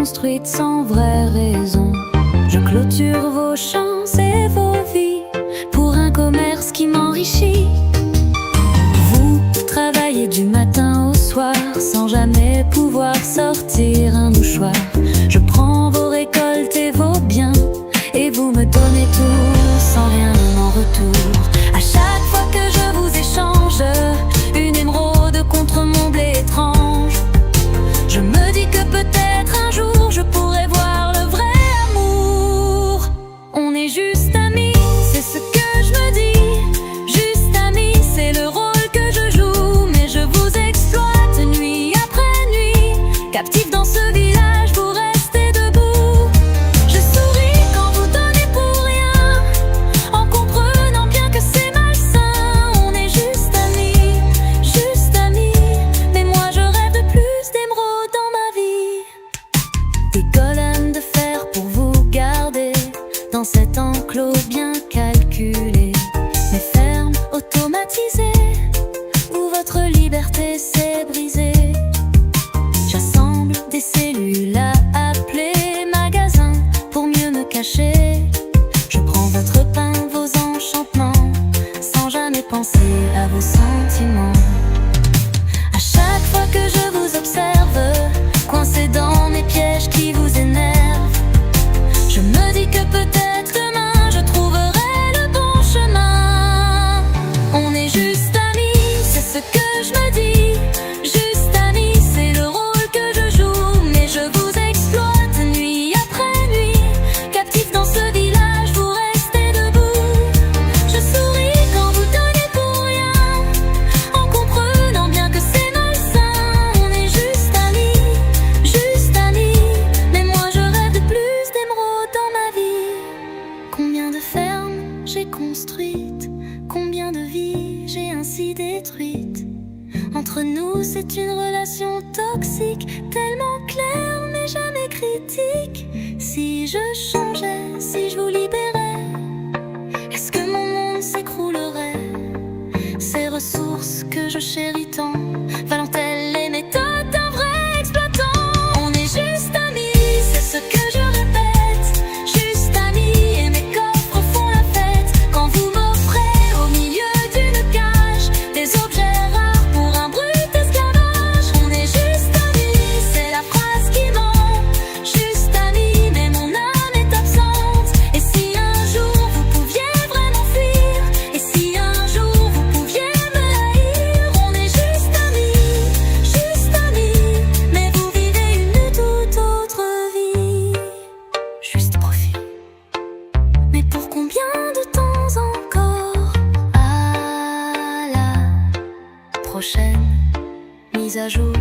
construites sans vraie raison. Je clôture vos chances et vos vies pour un commerce qui m'enrichit. Vous travaillez du matin au soir sans jamais pouvoir sortir un mouchoir. Je prends vos récoltes et vos biens et vous me donnez tout sans rien en retour. À chaque fois que je vous échange une émeraude contre mon blé étrange, je me dis que peut-être un jour je pourrai voir le vrai amour. On est juste amis, c'est ce que je me dis. Juste amis, c'est le rôle que je joue. Mais je vous exploite nuit après nuit. Captif dans ce village, vous restez debout. Je souris quand vous donnez pour rien, en comprenant bien que c'est malsain. On est juste amis, mais moi je rêve de plus d'émeraudes dans ma vie. Des golems de fer pour vous garder dans cet enclos bien calculé. Mes fermes automatisées où votre liberté s'est brisée. J'assemble des cellules à appeler magasins pour mieux me cacher. Je prends votre pain, vos enchantements, sans jamais penser à vos sentiments. À chaque fois que je vous observe, coincé dans mes pièges qui vous énervent, je me dis que peut-être demain je trouverai le bon chemin. On est juste amis, c'est ce que je me dis. Juste amis, c'est le rôle que je joue. Mais je vous exploite nuit après nuit. Captif dans ce village, vous restez debout. Je souris quand vous donnez pour rien, en comprenant bien que c'est malsain. On est juste amis, mais moi je rêve de plus d'émeraudes dans ma vie. Combien de fermes j'ai construites, combien de vies j'ai ainsi détruites. Entre nous c'est une relation toxique, tellement claire mais jamais critique. Si je changeais, si je vous libérais, est-ce que mon monde s'écroulerait? Ces ressources que je chéris tant valent-elles les méthodes d'un vrai exploitant? On est juste amis, c'est ce que je répète. Juste amis et mes coffres font la fête. Quand vous m'offrez au milieu d'une cage des objets rares pour un brut esclavage. On est juste amis, c'est la phrase qui ment. Juste amis, mais mon âme est absente. Et si un jour vous pouviez vraiment fuir, et si un jour vous pouviez me haïr. On est juste amis, mais vous vivez une toute autre vie. Juste profit. Mais pour combien de temps encore? À la prochaine mise à jour.